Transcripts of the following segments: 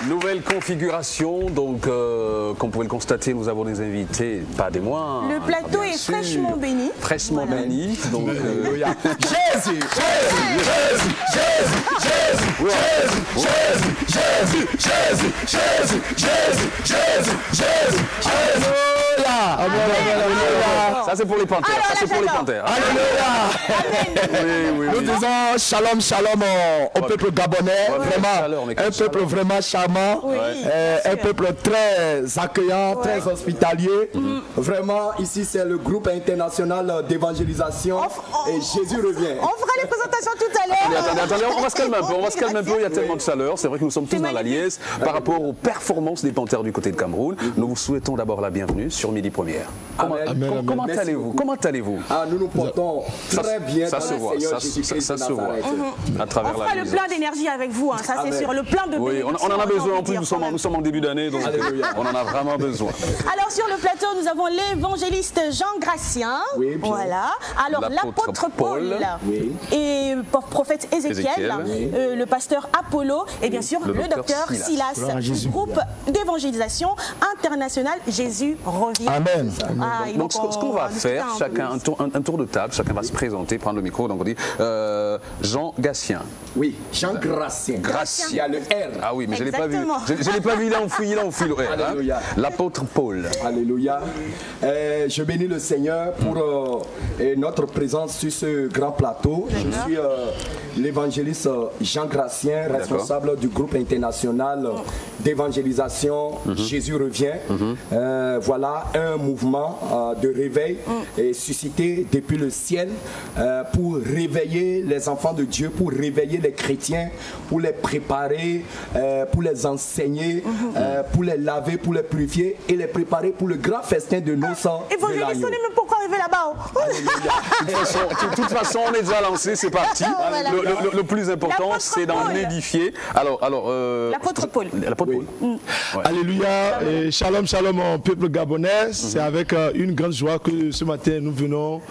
Nouvelle configuration, donc comme vous pouvez le constater, nous avons des invités, pas des moindres. Le plateau est fraîchement béni. Fraîchement béni, donc Jésus, ça c'est pour les panthères, ça c'est pour les panthères. Nous disons shalom, shalom au peuple gabonais, vraiment, un peuple vraiment charmant, un peuple très accueillant, très hospitalier. Vraiment, ici c'est le groupe international d'évangélisation et Jésus revient. On fera les présentations tout à l'heure. Attendez, on va se calmer un peu, il y a tellement de chaleur, c'est vrai que nous sommes tous dans la liesse par rapport aux performances des panthères du côté de Cameroun. Nous vous souhaitons d'abord la bienvenue sur Midi Première. Comment allez-vous? Comment allez-vous? Nous nous portons très bien ça dans se le voit, Seigneur ça Jésus-Christ se voit à travers On la fera le plein d'énergie avec vous, hein, ça c'est sûr, le plein de oui, on en a besoin, en plus nous sommes en début d'année, donc on en a vraiment besoin. Alors sur le plateau, nous avons l'évangéliste Jean Gratien, oui, voilà. Alors l'apôtre Paul, oui. Et prophète Ézéchiel, le pasteur Apollo et bien sûr le docteur Silas du groupe d'évangélisation internationale Jésus revient. Amen. Donc ce qu'on va faire, chacun un tour de table, chacun va se présenter, prendre le micro, donc on dit Jean Gratien. Oui, Jean Gratien. Il y a le R. Ah oui, mais je ne l'ai pas vu. Je l'ai pas vu, il a enfui le R. Alléluia. L'apôtre Paul. Alléluia. Je bénis le Seigneur pour notre présence sur ce grand plateau. Je suis l'évangéliste Jean Gratien, responsable du groupe international d'évangélisation Jésus revient. Voilà un mouvement de réveil suscité depuis le ciel pour réveiller les enfants de Dieu, pour réveiller les chrétiens, pour les préparer, pour les enseigner, pour les laver, pour les purifier et les préparer pour le grand festin de nos sangs. Évangéliste, on est même pourquoi arriver là-bas. De toute façon, on est déjà lancé, c'est parti. Le plus important, c'est d'en édifier. Alors, l'apôtre Paul. L'apôtre Paul. Ouais. Alléluia, et shalom, shalom au peuple gabonais. C'est avec une grande joie que ce matin nous venons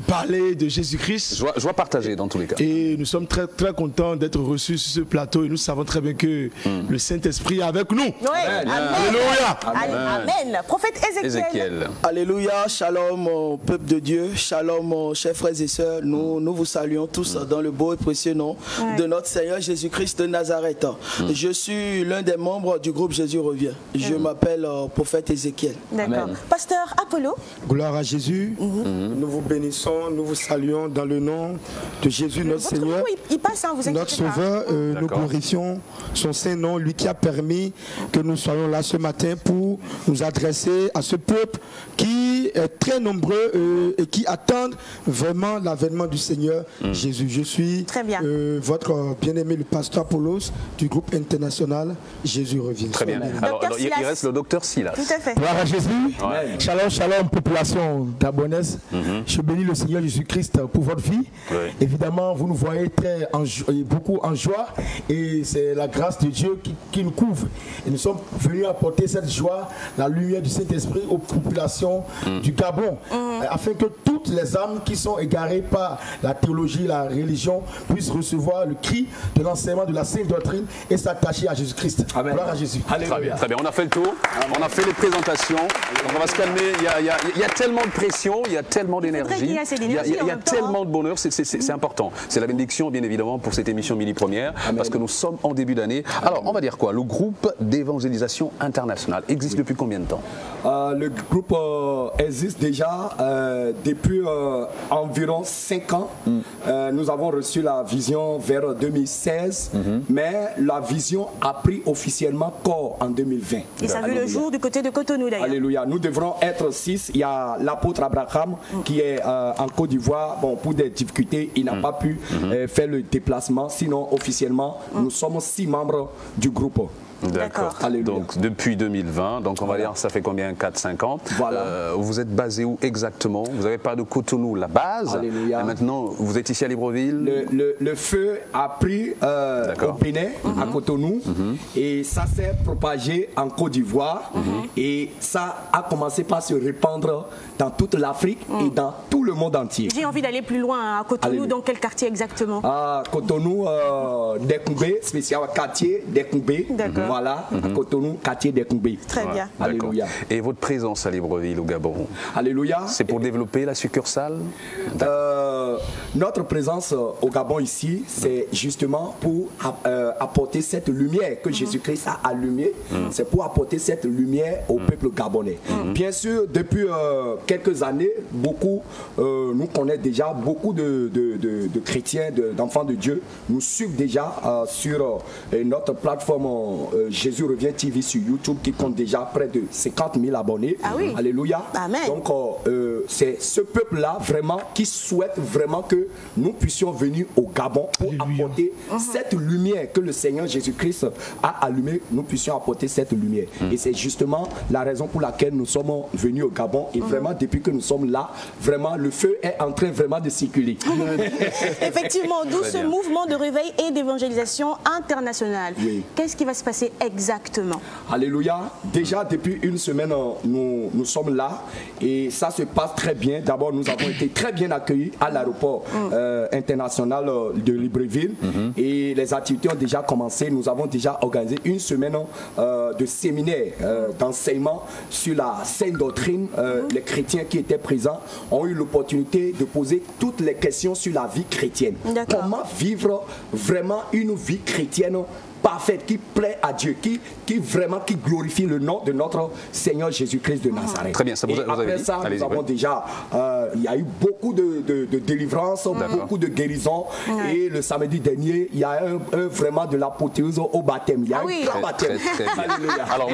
parler de Jésus-Christ. Joie partagée dans tous les cas. Et nous sommes très, très contents d'être reçus sur ce plateau et nous savons très bien que le Saint-Esprit est avec nous. Oui. Amen. Alléluia. Amen. Prophète Ézéchiel. Alléluia, shalom au peuple de Dieu, shalom chers frères et sœurs. Nous vous saluons tous dans le beau et précieux nom de notre Seigneur Jésus-Christ de Nazareth. Je suis l'un des membres du groupe Jésus revient. Je m'appelle prophète Ézéchiel. D'accord. Pasteur Apollo. Gloire à Jésus. Nous vous bénissons, nous vous saluons dans le nom de Jésus notre Seigneur. Il passe, hein, vous notre Sauveur, nous glorifions son Saint-Nom, lui qui a permis que nous soyons là ce matin pour nous adresser à ce peuple qui est très nombreux et qui attendent vraiment l'avènement du Seigneur Jésus. Je suis votre bien-aimé, le pasteur Apollos du groupe international Jésus revient. Très bien. Alors, il reste le docteur Silas. Tout à fait. Gloire à Jésus. Shalom, shalom, population gabonaise. Je bénis le Seigneur Jésus-Christ pour votre vie. Évidemment, vous nous voyez beaucoup en joie et c'est la grâce de Dieu qui nous couvre. Et nous sommes venus apporter cette joie, la lumière du Saint-Esprit aux populations du Gabon, afin que toutes les âmes qui sont égarées par la théologie, la religion, puissent recevoir le cri de l'enseignement de la sainte doctrine et s'attacher à Jésus-Christ. Gloire à Jésus. Très bien, on a fait le tour, on a fait les présentations, donc on va se calmer, il y a tellement de pression, il y a tellement d'énergie, il y a tellement de bonheur, c'est important. C'est la bénédiction bien évidemment pour cette émission Midi Première, parce que nous sommes en début d'année. Alors on va dire quoi? Le groupe d'évangélisation internationale existe depuis combien de temps? Le groupe existe déjà depuis environ 5 ans. Nous avons reçu la vision vers 2016, mais la vision a pris officiellement corps en 2020. Et ça a vu le jour du côté de Cotonou d'ailleurs. Alléluia. Nous devrons être 6. Il y a l'apôtre Abraham qui est en Côte d'Ivoire. Bon, pour des difficultés, il n'a pas pu faire le déplacement. Sinon, officiellement, nous sommes 6 membres du groupe. D'accord. Donc depuis 2020, donc on va dire ça fait combien, 4-5 ans. Voilà. Vous êtes basé où exactement? Vous n'avez pas de Cotonou, la base. Alléluia. Et maintenant, vous êtes ici à Libreville. Le feu a pris au Bénin, à Cotonou, et ça s'est propagé en Côte d'Ivoire, et ça a commencé par se répandre dans toute l'Afrique et dans tout le monde entier. J'ai envie d'aller plus loin. À Cotonou, dans quel quartier exactement? À Cotonou, Dekoumbé, spécial quartier Dekoumbé. Voilà, à Cotonou, quartier Dekoumbé. Très bien. Alléluia. Et votre présence à Libreville, au Gabon? Alléluia. C'est pour développer la succursale? Notre présence au Gabon ici, c'est justement pour apporter cette lumière que Jésus-Christ a allumée. C'est pour apporter cette lumière au peuple gabonais. Bien sûr, depuis quelques années, nous connaissons déjà beaucoup de chrétiens, d'enfants de Dieu, nous suivent déjà sur notre plateforme Jésus revient TV sur YouTube, qui compte déjà près de 50 000 abonnés. Ah oui. Alléluia. Amen. Donc c'est ce peuple-là vraiment qui souhaite vraiment que nous puissions venir au Gabon pour apporter cette lumière que le Seigneur Jésus-Christ a allumée. Nous puissions apporter cette lumière. Et c'est justement la raison pour laquelle nous sommes venus au Gabon. Et vraiment, depuis que nous sommes là, vraiment, le feu est en train vraiment de circuler. Effectivement, d'où ce mouvement de réveil et d'évangélisation internationale. Oui. Qu'est-ce qui va se passer exactement? Alléluia. Déjà, depuis une semaine, nous sommes là et ça se passe très bien. D'abord, nous avons été très bien accueillis à l'aéroport international de Libreville et les activités ont déjà commencé. Nous avons déjà organisé une semaine de séminaire d'enseignement sur la sainte doctrine. Les chrétiens qui étaient présents ont eu l'opportunité de poser toutes les questions sur la vie chrétienne. Comment vivre vraiment une vie chrétienne parfaite, qui plaît à Dieu, qui glorifie le nom de notre Seigneur Jésus-Christ de Nazareth. Très bien, ça vous après dit. ça, nous avons déjà, il y a eu beaucoup de délivrances, beaucoup de guérisons, et le samedi dernier, il y a vraiment de l'apothéose au baptême. Il y a un grand baptême. Très bien. Alors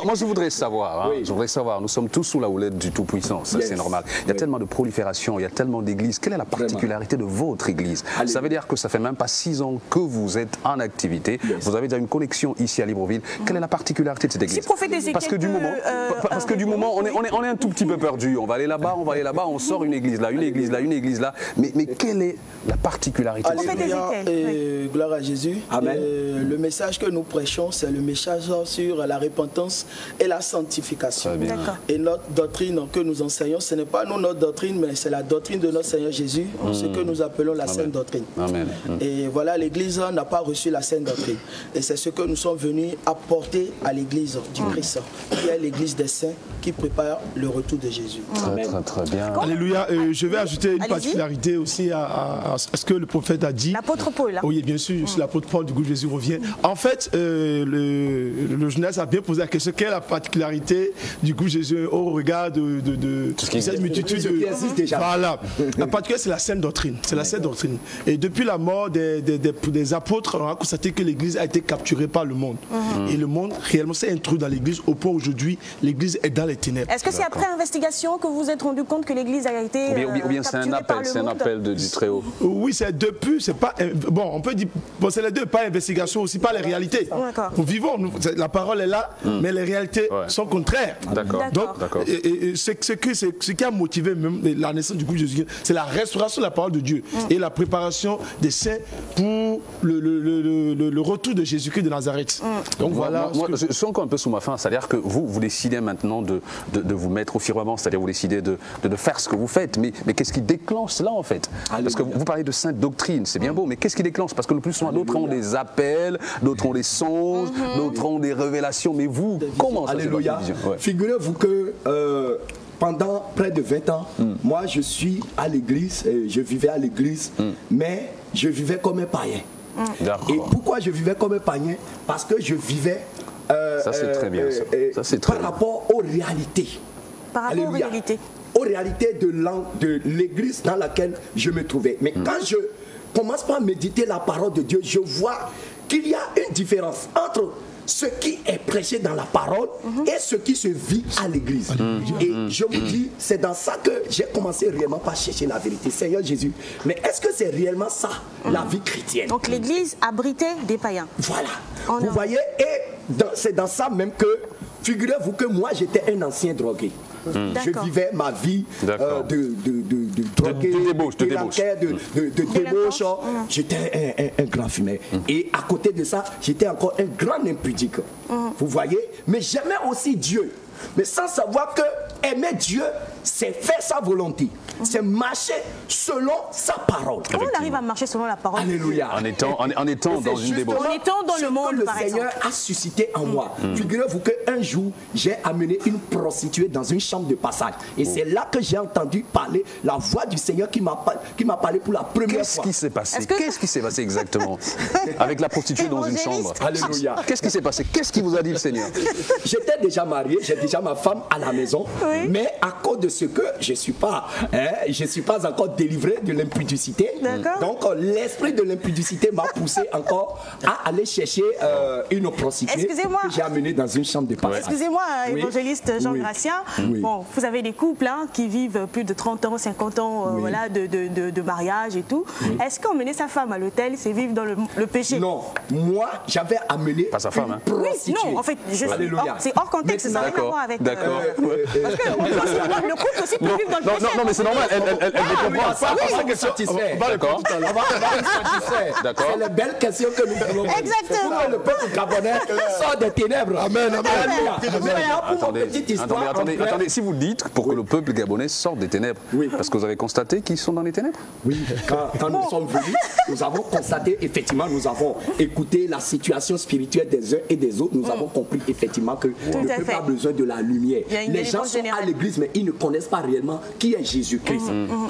moi, je voudrais savoir, je voudrais savoir, nous sommes tous sous la houlette du Tout-Puissant, c'est normal. Il y a tellement de prolifération, il y a tellement d'églises. Quelle est la particularité de votre église? Ça veut dire que ça fait même pas 6 ans que vous êtes en activité. Vous avez déjà une connexion ici à Libreville. Quelle est la particularité de cette église? Parce que du moment, on est un tout petit peu perdu. On va aller là-bas, on sort une église là, une église là, une église là. Mais quelle est la particularité de cette église? Gloire à Jésus. Amen. Le message que nous prêchons, c'est le message sur la repentance et la sanctification. Et notre doctrine que nous enseignons, ce n'est pas notre doctrine, mais c'est la doctrine de notre Seigneur Jésus, ce que nous appelons la sainte doctrine. Amen. Et voilà, l'église n'a pas reçu la sainte doctrine. Et c'est ce que nous sommes venus apporter à l'église du Christ, qui est l'église des saints, qui prépare le retour de Jésus. Très bien. Alléluia. Je vais ajouter une particularité aussi à ce que le prophète a dit. L'apôtre Paul. Oui, bien sûr, je suis l'apôtre Paul du groupe Jésus revient. En fait, le journaliste a bien posé la question, quelle est la particularité du groupe Jésus au regard de cette multitude qui existe déjà. Voilà. La particularité, c'est la sainte doctrine. C'est la sainte doctrine. Et depuis la mort des apôtres, on a constaté que l'église a été capturée par le monde. Et le monde réellement s'est introduit dans l'église au point aujourd'hui, l'église est dans les ténèbres. Est-ce que c'est après investigation que vous vous êtes rendu compte que l'église a été ou bien c'est un appel du Très-Haut? Oui, c'est depuis, c'est pas bon, on peut dire bon, c'est les deux, pas investigation aussi, pas les réalités. Nous vivons, la parole est là, mais les réalités sont contraires. Donc ce qui a motivé même la naissance du groupe Jésus, c'est la restauration de la parole de Dieu et la préparation des saints pour le retour de Jésus-Christ de Nazareth. Donc voilà. Moi, je suis encore un peu sous ma faim, c'est-à-dire que vous décidez maintenant de vous mettre au firmament, c'est-à-dire vous décidez de faire ce que vous faites, mais qu'est-ce qui déclenche cela en fait? Parce que vous parlez de sainte doctrine, c'est bien beau, mais qu'est-ce qui déclenche? Parce que le plus souvent, d'autres ont des appels, d'autres ont des songes, d'autres ont des révélations, mais vous, comment ça se passe? Figurez-vous que pendant près de 20 ans, moi je suis à l'église, je vivais à l'église, mais je vivais comme un païen. Et pourquoi je vivais comme un païen? Parce que je vivais ça c'est très bien, ça. Par rapport aux réalités. Par rapport aux réalités. Aux réalités de l'église dans laquelle je me trouvais. Mais quand je commence par méditer la parole de Dieu, je vois qu'il y a une différence entre ce qui est prêché dans la parole et ce qui se vit à l'église. Et je vous dis, c'est dans ça que j'ai commencé réellement par chercher la vérité. Seigneur Jésus, mais est-ce que c'est réellement ça, la vie chrétienne? Donc l'église abritait des païens. Voilà. Vous voyez, et c'est dans ça même que, figurez-vous que moi j'étais un ancien drogué. Je vivais ma vie de drogué, de débauche. J'étais un grand fumeur. Et à côté de ça, j'étais encore un grand impudique. Vous voyez? Mais j'aimais aussi Dieu. Mais sans savoir que aimer Dieu, c'est faire sa volonté. C'est marcher selon sa parole. Comment on arrive à marcher selon la parole? Alléluia. En étant dans une débauche. En étant dans le monde, par exemple. Le Seigneur a suscité en moi. Figurez-vous qu'un jour, j'ai amené une prostituée dans une chambre de passage. Et c'est là que j'ai entendu parler la voix du Seigneur qui m'a parlé pour la première fois. Qu'est-ce qui s'est passé? Qu'est-ce qui s'est passé exactement avec la prostituée dans une chambre? Alléluia. Qu'est-ce qui s'est passé? Qu'est-ce qui vous a dit le Seigneur? J'étais déjà marié, j'ai déjà ma femme à la maison, mais à cause de ce que je ne suis pas encore délivré de l'impudicité, donc l'esprit de l'impudicité m'a poussé encore à aller chercher une prostituée que j'ai amenée dans une chambre de passage. Excusez-moi, évangéliste Jean Gracien, bon, vous avez des couples qui vivent plus de 30 ans, 50 ans voilà, de mariage et tout. Est-ce qu'emmener sa femme à l'hôtel, c'est vivre dans le péché? Non, moi j'avais amené pas sa femme, prostituée. Oui, non, en fait, c'est hors contexte, ça n'a rien à voir avec... D'accord. Parce que le couple aussi peut vivre dans le péché. Non, mais c'est normal, elle veut comprendre ça. On va satisfaire. D'accord. D'accord. C'est les belles questions que nous devons poser. Exactement. Pour que le peuple gabonais sort des ténèbres. Amen. Attendez, si vous dites pour que le peuple gabonais sorte des ténèbres, parce que vous avez constaté qu'ils sont dans les ténèbres? Oui, quand nous sommes venus, nous avons constaté, effectivement, nous avons écouté la situation spirituelle des uns et des autres, nous avons compris effectivement que le peuple a besoin de la lumière. Les gens sont à l'église, mais ils ne connaissent pas réellement qui est Jésus-Christ.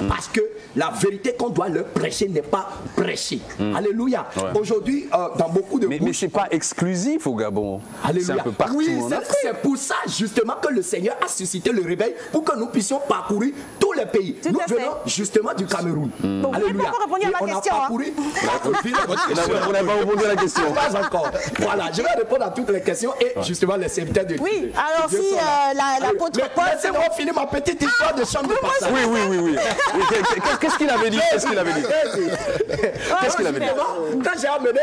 Parce que la vérité qu'on doit leur prêcher n'est pas prêchée. Alléluia. Aujourd'hui, dans beaucoup de mais c'est pas exclusif au Gabon. C'est un peu partout en Afrique. C'est pour ça justement que le Seigneur a suscité le réveil pour que nous puissions parcourir tous les pays. Nous venons justement du Cameroun. Alléluia. On a parcouru. On n'a pas répondu à la question. Pas encore. Voilà, je vais répondre à toutes les questions et justement les serviteurs de Dieu. Oui, alors si l'apôtre Paul... Laissez-moi finir ma petite histoire de chambre de passage. Oui. Qu'est-ce qu'il avait dit? Quand j'ai amené,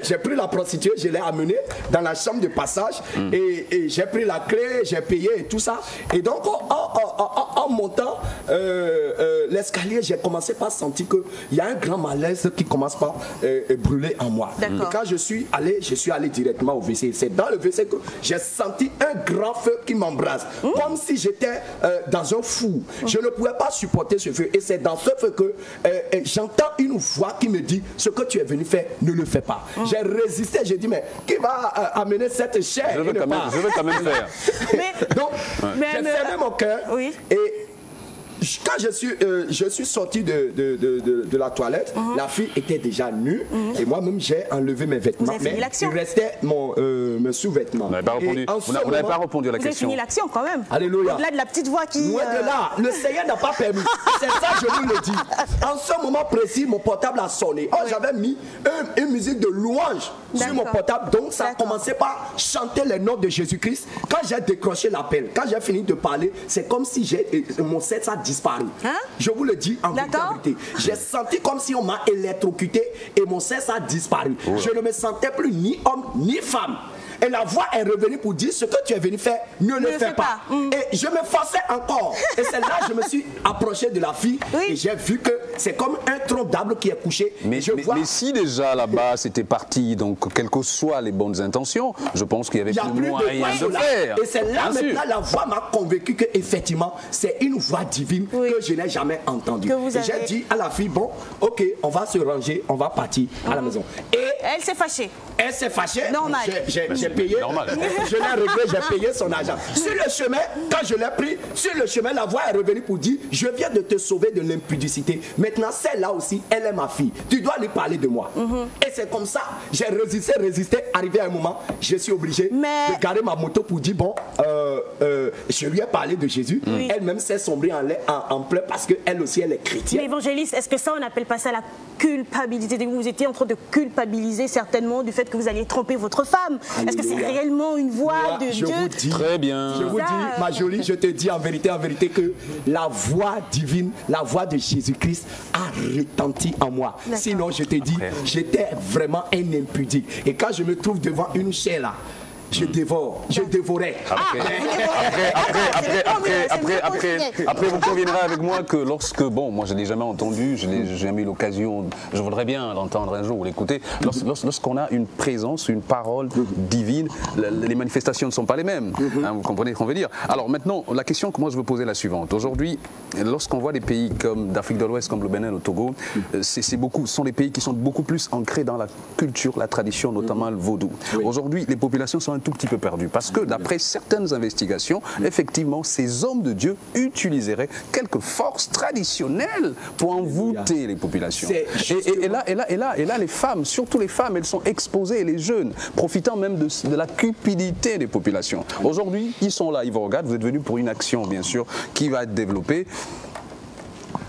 j'ai pris la prostituée, je l'ai amenée dans la chambre de passage et j'ai pris la clé, j'ai payé et tout ça. Et donc en montant l'escalier, j'ai commencé par sentir qu'il y a un grand malaise qui commence par brûler en moi. Et quand je suis allé directement au WC. C'est dans le WC que j'ai senti un grand feu qui m'embrase, comme si j'étais dans un four. Je ne pouvais pas supporter ce feu. Et c'est dans ce feu que j'entends une voix qui me dit: ce que tu es venu faire, ne le fais pas. J'ai résisté, j'ai dit: mais qui va amener cette chair? Je veux quand même faire. Donc, j'ai fermé mon cœur et quand je suis sorti de la toilette, la fille était déjà nue et moi-même j'ai enlevé mes vêtements. Mais il restait mes sous-vêtements. Vous n'avez pas répondu à la question. Vous avez fini l'action quand même. Alléluia. Au-delà de la petite voix qui... Loin de là, le Seigneur n'a pas permis. C'est ça, je vous le dis. En ce moment précis, mon portable a sonné. J'avais mis une musique de louange sur mon portable. Donc ça a commencé par chanter les noms de Jésus-Christ. Quand j'ai décroché l'appel, quand j'ai fini de parler, c'est comme si mon set a disparu. Je vous le dis en vérité. J'ai senti comme si on m'a électrocuté et mon sexe a disparu. Je ne me sentais plus ni homme ni femme. Et la voix est revenue pour dire: ce que tu es venu faire, ne le fais pas. Et je me forçais encore. Et c'est là que je me suis approché de la fille et j'ai vu que c'est comme un tronc d'arbre qui est couché. Mais si déjà là-bas c'était parti, donc quelles que soient les bonnes intentions, je pense qu'il y avait plus moyen de faire. Et c'est là maintenant la voix m'a convaincu que effectivement c'est une voix divine que je n'ai jamais entendue. Et j'ai dit à la fille: bon, ok, on va se ranger, on va partir à la maison. Et elle s'est fâchée. Elle s'est fâchée. Normal. J'ai payé. Normal. Je l'ai réglé, j'ai payé son argent. Sur le chemin, quand je l'ai pris, sur le chemin, la voix est revenue pour dire: je viens de te sauver de l'impudicité. Maintenant, celle-là aussi, elle est ma fille. Tu dois lui parler de moi. Et c'est comme ça, j'ai résisté. Arrivé à un moment, je suis obligé de garer ma moto pour dire: bon, je lui ai parlé de Jésus. Elle-même s'est sombrée en pleurs parce qu'elle aussi, elle est chrétienne. Mais évangéliste, est-ce que ça, on n'appelle pas ça la culpabilité? Vous étiez en train de culpabiliser certainement du fait que vous alliez tromper votre femme. Alléluia. Est-ce que c'est réellement une voix de Dieu? Très bien. Je vous dis, ma jolie, je te dis en vérité, que la voix divine, la voix de Jésus-Christ a retenti en moi. Sinon, je te dis, j'étais vraiment un impudique. Et quand je me trouve devant une chair là, je dévorais. Après, vous conviendrez avec moi que lorsque, bon, moi je l'ai jamais entendu, je n'ai jamais eu l'occasion, je voudrais bien l'entendre un jour ou l'écouter, lorsqu'on a une présence, une parole divine, les manifestations ne sont pas les mêmes, hein, vous comprenez ce qu'on veut dire. Alors maintenant, la question que moi je veux poser est la suivante. Aujourd'hui, lorsqu'on voit des pays comme d'Afrique de l'Ouest, comme le Bénin, le Togo, ce sont des pays qui sont beaucoup plus ancrés dans la culture, la tradition, notamment le vaudou. Aujourd'hui, les populations sont un tout petit peu perdu parce que d'après certaines investigations, effectivement, ces hommes de Dieu utiliseraient quelques forces traditionnelles pour envoûter les populations. Et là, les femmes, surtout les femmes, elles sont exposées, et les jeunes, profitant même de la cupidité des populations. Aujourd'hui, ils sont là, ils vous regardent, vous êtes venus pour une action, bien sûr, qui va être développée.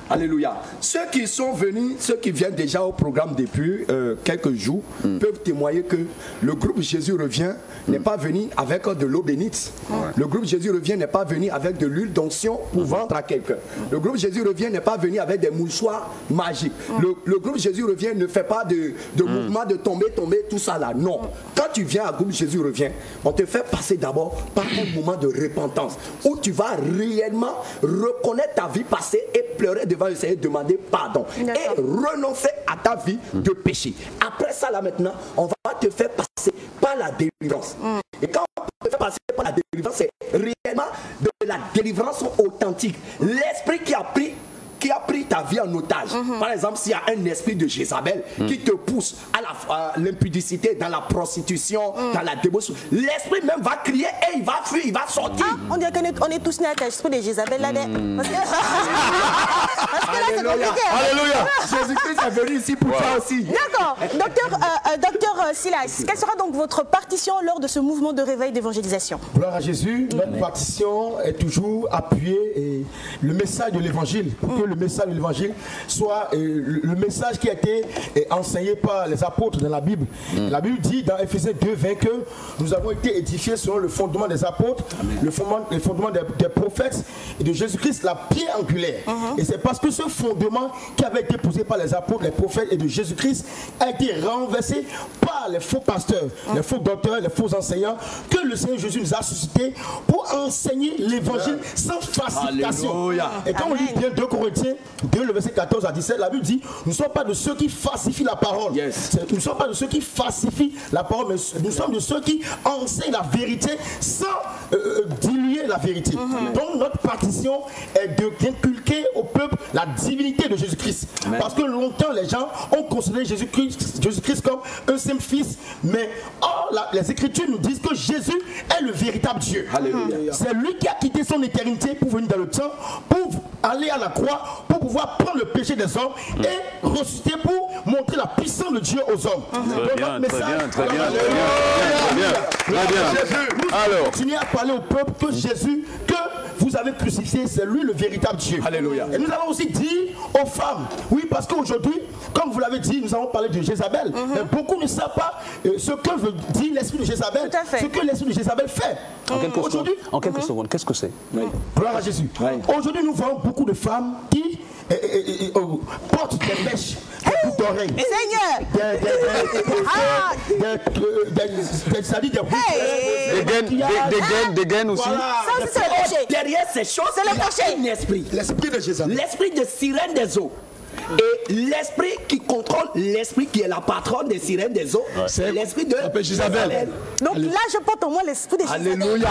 Alléluia. Ceux qui sont venus, ceux qui viennent déjà au programme depuis quelques jours, peuvent témoigner que le groupe Jésus revient n'est pas venu avec de l'eau bénite. Le groupe Jésus revient n'est pas venu avec de l'huile d'onction pour vendre à quelqu'un. Le groupe Jésus revient n'est pas venu avec des mouchoirs magiques. Le groupe Jésus revient ne fait pas de mouvement de tomber, tout ça là. Non. Quand tu viens à groupe Jésus revient, on te fait passer d'abord par un moment de repentance où tu vas réellement reconnaître ta vie passée et pleurer devant le Seigneur, demander pardon et renoncer à ta vie de péché. Après ça là maintenant, on va te faire passer par la délivrance. Et quand on te fait passer par la délivrance, c'est réellement de la délivrance authentique. L'esprit qui a pris ta vie en otage. Par exemple, s'il y a un esprit de Jézabel qui te pousse à l'impudicité, dans la prostitution, dans la débauche, l'esprit même va crier et il va fuir, il va sortir. Ah, on dirait qu'on est tous nés avec l'esprit de Jézabel là. Parce que là, c'est compliqué. Alléluia. Jésus-Christ est venu ici pour ça aussi. D'accord. Docteur Silas, quelle sera donc votre partition lors de ce mouvement de réveil d'évangélisation? Gloire à Jésus. Notre partition est toujours appuyée le message de l'évangile. Que le message de l'évangile soit le message qui a été enseigné par les apôtres dans la Bible. La Bible dit dans Éphésiens 2:20 que nous avons été édifiés selon le fondement des apôtres, le fondement des prophètes et de Jésus-Christ, la pierre angulaire. Et c'est parce que ce fondement qui avait été posé par les apôtres, les prophètes et de Jésus-Christ a été renversé par les faux pasteurs, les faux docteurs, les faux enseignants, que le Seigneur Jésus nous a suscités pour enseigner l'évangile sans falsification. Et quand on lit bien 2 Corinthiens 2, le verset 14 à 17, la Bible dit, nous ne sommes pas de ceux qui falsifient la parole. Nous ne sommes pas de ceux qui falsifient la parole, mais nous sommes de ceux qui enseignent la vérité sans diluer la vérité. Donc notre partition est d'inculquer au peuple la divinité de Jésus-Christ. Parce que longtemps les gens ont considéré Jésus-Christ comme un simple fils, mais les Écritures nous disent que Jésus est le véritable Dieu. C'est lui qui a quitté son éternité pour venir dans le temps, pour aller à la croix, pour pouvoir prendre le péché des hommes et ressusciter pour montrer la puissance de Dieu aux hommes. Très bien. Alors, continuez à parler au peuple que Jésus, que vous avez crucifié, c'est lui le véritable Dieu. Alléluia. Et nous allons aussi dire aux femmes, oui, parce qu'aujourd'hui, comme vous l'avez dit, nous avons parlé de Jézabel, mais beaucoup ne savent pas ce que veut dire l'esprit de Jézabel, ce que l'esprit de Jézabel fait. En quelques secondes, qu'est-ce que c'est? Gloire à Jésus. Aujourd'hui, nous voyons beaucoup de femmes qui portent des mèches, des boucles d'oreilles. Seigneur! Des gaines aussi. Ça, c'est le péché. Derrière ces choses, c'est le péché. Un esprit. L'esprit de Jézabel. L'esprit de sirène des eaux. Et l'esprit qui contrôle l'esprit qui est la patronne des sirènes des eaux, c'est l'esprit de Jézabel. Donc là, je porte au moins l'esprit de Jézabel. Alléluia.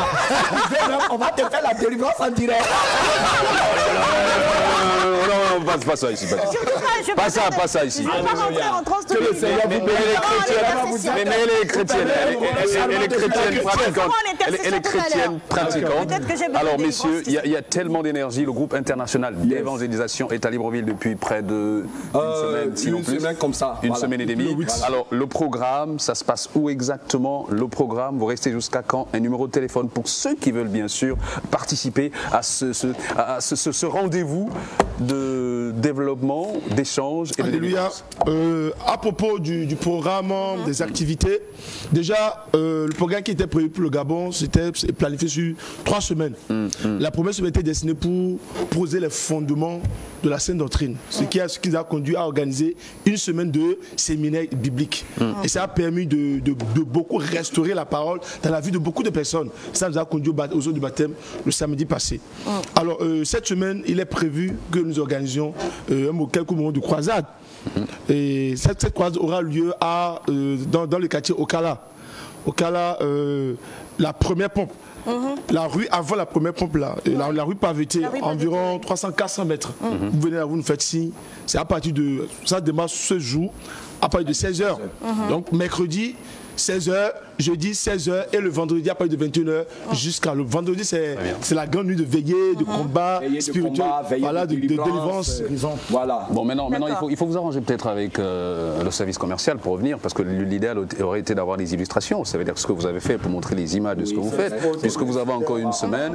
On va te faire la délivrance en direct. Non, pas ça ici. Pas ça ici. Que le Seigneur mais elle est chrétienne. Elle est chrétienne pratiquante. Alors messieurs, il y a tellement d'énergie. Le groupe international d'évangélisation est à Libreville depuis près de une semaine, comme ça. Une semaine et demie. Alors le programme, ça se passe où exactement? Le programme, vous restez jusqu'à quand? Un numéro de téléphone pour ceux qui veulent bien sûr participer à ce rendez-vous de développement, d'échange et de délivrance. À propos du programme, des activités, déjà, le programme qui était prévu pour le Gabon, c'était planifié sur 3 semaines. La première semaine était destinée pour poser les fondements de la sainte doctrine, ce qui nous a conduit à organiser une semaine de séminaire biblique. Et ça a permis de beaucoup restaurer la parole dans la vie de beaucoup de personnes. Ça nous a conduit aux jours du baptême le samedi passé. Alors, cette semaine, il est prévu que nous organisions quelques moments de croisade. Et cette croisade aura lieu dans le quartier Okala. Okala, la première pompe. La rue avant la première pompe là, la rue Paveté, environ 300-400 mètres. Vous venez là, vous nous faites signe. C'est à partir de, ça démarre ce jour, à partir de 16h. Donc mercredi, 16h, jeudi 16h et le vendredi à partir de 21h jusqu'à le vendredi, c'est la grande nuit de veillée, de combat spirituel, voilà, de délivrance. Voilà. Bon, maintenant il faut vous arranger peut-être avec le service commercial pour revenir, parce que l'idéal aurait été d'avoir des illustrations. Ça veut dire ce que vous avez fait pour montrer les images de ce que vous faites. Puisque vous avez encore une semaine,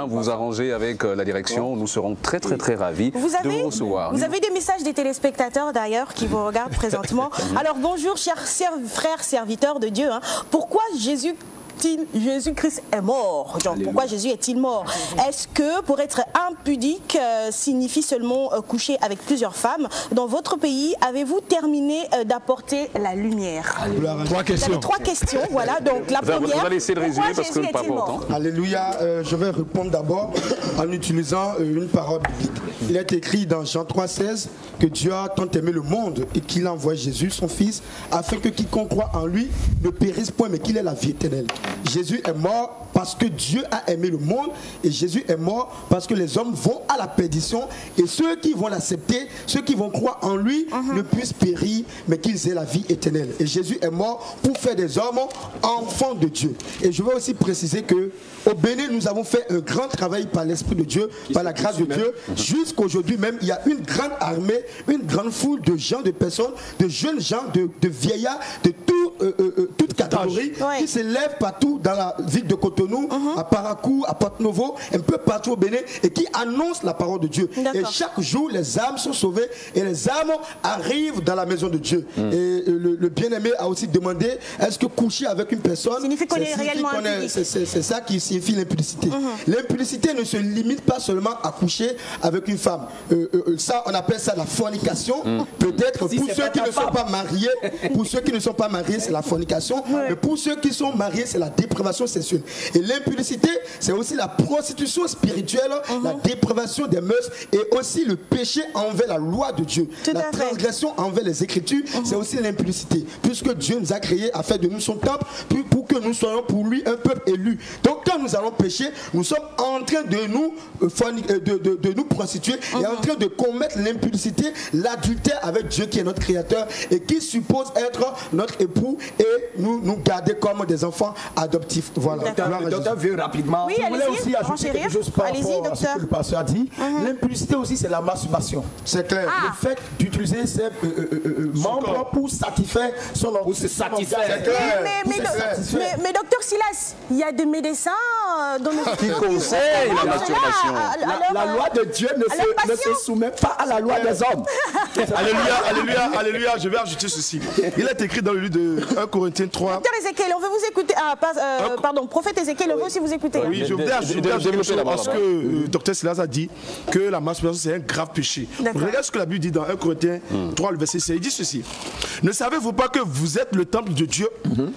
vous vous arrangez avec la direction. Nous serons très ravis de vous recevoir. Vous avez des messages des téléspectateurs d'ailleurs qui vous regardent présentement. Alors bonjour chers frères serviteurs de Dieu. Pourquoi Jésus-Christ est mort? Genre, pourquoi Jésus est-il mort? Est-ce que pour être impudique signifie seulement coucher avec plusieurs femmes? Dans votre pays, avez-vous terminé d'apporter la lumière? 3 questions. 3 questions, voilà. Donc la première. Vous allez essayer de résumer parce que pas important. Alléluia. Je vais répondre d'abord en utilisant une parole biblique. Il est écrit dans Jean 3,16 que Dieu a tant aimé le monde et qu'il a envoyé Jésus, son Fils, afin que quiconque croit en lui ne périsse point, mais qu'il ait la vie éternelle. Jésus est mort parce que Dieu a aimé le monde, et Jésus est mort parce que les hommes vont à la perdition, et ceux qui vont l'accepter, ceux qui vont croire en lui, ne puissent périr, mais qu'ils aient la vie éternelle. Et Jésus est mort pour faire des hommes enfants de Dieu. Et je veux aussi préciser que au Bénin, nous avons fait un grand travail par l'Esprit de Dieu, par la grâce de Dieu. Jusqu'aujourd'hui même, il y a une grande armée, une grande foule de gens, de personnes, de jeunes gens, de vieillards, de toute catégorie, qui se lèvent partout dans la ville de Cotonou, à Parakou, à Porto-Novo, un peu partout au Bénin, et qui annoncent la parole de Dieu. Et chaque jour, les âmes sont sauvées et les âmes arrivent dans la maison de Dieu. Et le bien-aimé a aussi demandé, est-ce que coucher avec une personne signifie qu'on est réellement impudique? C'est ça qui signifie l'impudicité. L'impudicité ne se limite pas seulement à coucher avec une femme. Ça, on appelle ça la fornication. Peut-être pour ceux qui ne sont pas mariés, pour ceux qui ne sont pas mariés, c'est la fornication. Mais pour ceux qui sont mariés, c'est la dépravation sexuelle. Et l'impudicité, c'est aussi la prostitution spirituelle, la dépravation des mœurs, et aussi le péché envers la loi de Dieu. La transgression envers les Écritures, c'est aussi l'impudicité. Puisque Dieu nous a créés à faire de nous son temple, pour que nous soyons pour lui un peuple élu. Donc quand nous allons pécher, nous sommes en train de nous prostituer et en train de commettre l'impudicité, l'adultère avec Dieu qui est notre créateur et qui suppose être notre époux et nous garder comme des enfants adoptifs. Voilà. Le docteur veut rapidement. Oui, je voulais aussi ajouter quelque chose par rapport à ce que le pasteur a dit. L'impudicité aussi, c'est la masturbation. C'est clair. Le fait d'utiliser ses membres pour satisfaire son pour se satisfaire. Mais docteur Silas, il y a des médecins dans le qui conseillent la masturbation. La loi de Dieu ne se soumet pas à la loi des hommes. Alléluia. Je vais ajouter ceci. Il est écrit dans le livre de 1 Corinthiens 3. Docteur Ézéchiel, on veut vous écouter. Pardon, prophète Ézéchiel, on veut aussi vous écouter. Oui, je voudrais ajouter parce que docteur Silas a dit que la masturbation c'est un grave péché. Regarde ce que la Bible dit dans 1 Corinthiens 3, le verset 6. Il dit ceci. Ne savez-vous pas que vous êtes le temple de Dieu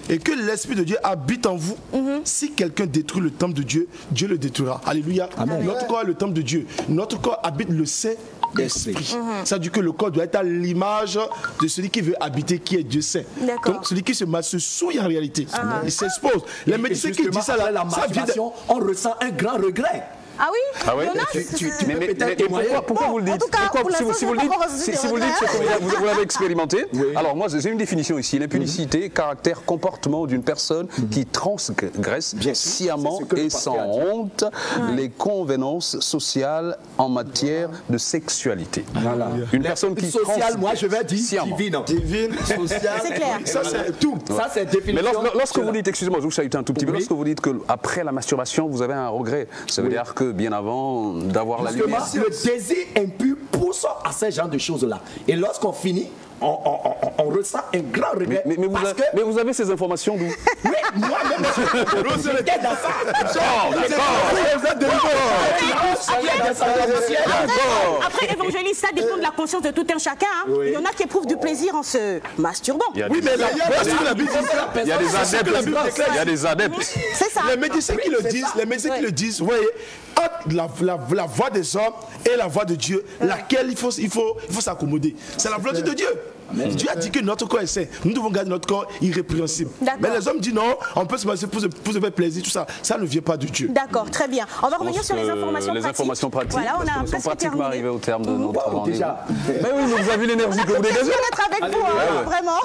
et que l'Esprit de Dieu habite en vous? Si quelqu'un détruit le temple de Dieu, Dieu le détruira. Alléluia. Amen. Notre corps est le temple de Dieu. Notre corps habite le Saint-Esprit. Ça dit que le corps doit être à l'image de celui qui veut habiter, qui est Dieu Saint. Donc celui qui se souille en réalité. Il s'expose. Les médecins qui disent ça, la masturbation, on ressent un grand regret. Ah oui, mais pourquoi vous le dites? Si vous le dites, vous l'avez expérimenté. Alors moi, j'ai une définition ici. L'impudicité, caractère, comportement d'une personne qui transgresse sciemment et sans honte les convenances sociales en matière de sexualité. Une personne qui sociale, moi je vais dire divine, sociale. C'est clair. Ça c'est tout. Ça c'est définition. Mais lorsque vous dites, excusez-moi, je vous salue un tout petit peu, lorsque vous dites qu'après la masturbation, vous avez un regret, ça veut dire que Dieu bien avant d'avoir la lumière. Le désir impur pousse à ce genre de choses-là. Et lorsqu'on finit, on ressent un grand regret. Mais vous avez ces informations d'où? Oui, moi-même, j'étais dans ça. Après, évangéliste, ça dépend de la conscience de tout un chacun. Hein. Oui. Il y en a qui éprouvent du plaisir en se masturbant. Il y a des adeptes. C'est ça. Les médecins qui le disent, vous voyez, entre la voix des hommes et la voix de Dieu, laquelle il faut s'accommoder. C'est la volonté de Dieu. Dieu a dit que notre corps est saint. Nous devons garder notre corps irrépréhensible. Mais les hommes disent non, on peut se masser pour se faire plaisir, tout ça. Ça ne vient pas de Dieu. D'accord, très bien. On va revenir sur les informations pratiques. Voilà, on a presque pratiquement arrivé au terme de notre rendez-vous. Déjà. Mais oui, vous avez l'énergie que vous dégagez. Être avec vous, vraiment.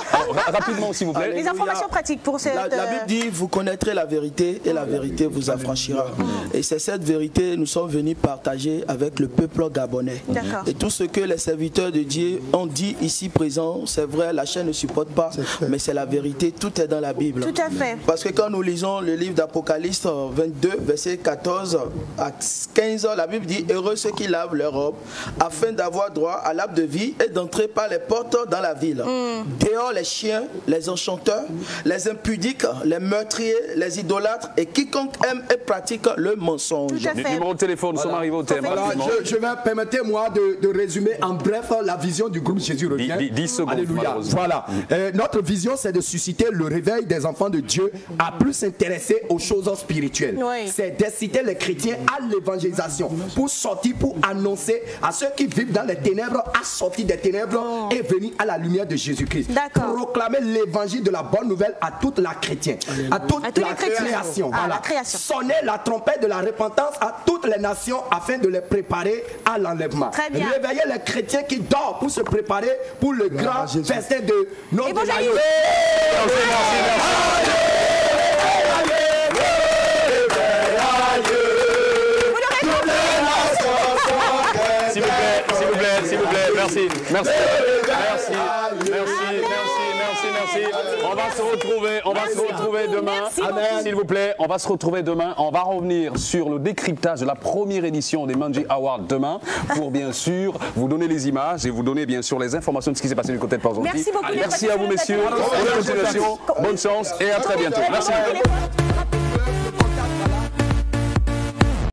Rapidement, s'il vous plaît. Les informations pratiques pour cette... La Bible dit, vous connaîtrez la vérité et la vérité vous affranchira. Et c'est cette vérité nous sommes venus partager avec le peuple gabonais. Et tout ce que les serviteurs de Dieu ont dit ici présents, c'est vrai, la chaîne ne supporte pas, mais c'est la vérité, tout est dans la Bible. Tout à fait. Parce que quand nous lisons le livre d'Apocalypse 22, verset 14 à 15, la Bible dit, heureux ceux qui lavent leur robe, afin d'avoir droit à l'arbre de vie et d'entrer par les portes dans la ville. Dehors les chiens, les enchanteurs, les impudiques, les meurtriers, les idolâtres et quiconque aime et pratique le mensonge. Tout à fait. Numéro de téléphone, nous sommes arrivés au thème. Voilà, permettez-moi de résumer en bref la vision du groupe Jésus revient. 10 secondes. Alléluia. Voilà. Notre vision, c'est de susciter le réveil des enfants de Dieu à plus s'intéresser aux choses spirituelles. Oui. C'est d'inciter les chrétiens à l'évangélisation pour sortir, pour annoncer à ceux qui vivent dans les ténèbres à sortir des ténèbres et venir à la lumière de Jésus-Christ. Proclamer l'évangile de la bonne nouvelle à toute la chrétienne, à toute la création. Voilà. Sonner la trompette de la repentance à toutes les nations afin de les préparer à l'enlèvement. Réveiller les chrétiens qui dorment pour se préparer pour le grand festin de notre Évangéliste. S'il vous plaît, merci. On va se retrouver demain. S'il vous plaît, on va se retrouver demain. On va revenir sur le décryptage de la première édition des Manji Awards demain pour bien sûr vous donner les images et vous donner bien sûr les informations de ce qui s'est passé du côté de Port-Gentil. Merci beaucoup. Merci à vous messieurs. Bonne continuation, bonne chance et à très bientôt. Merci.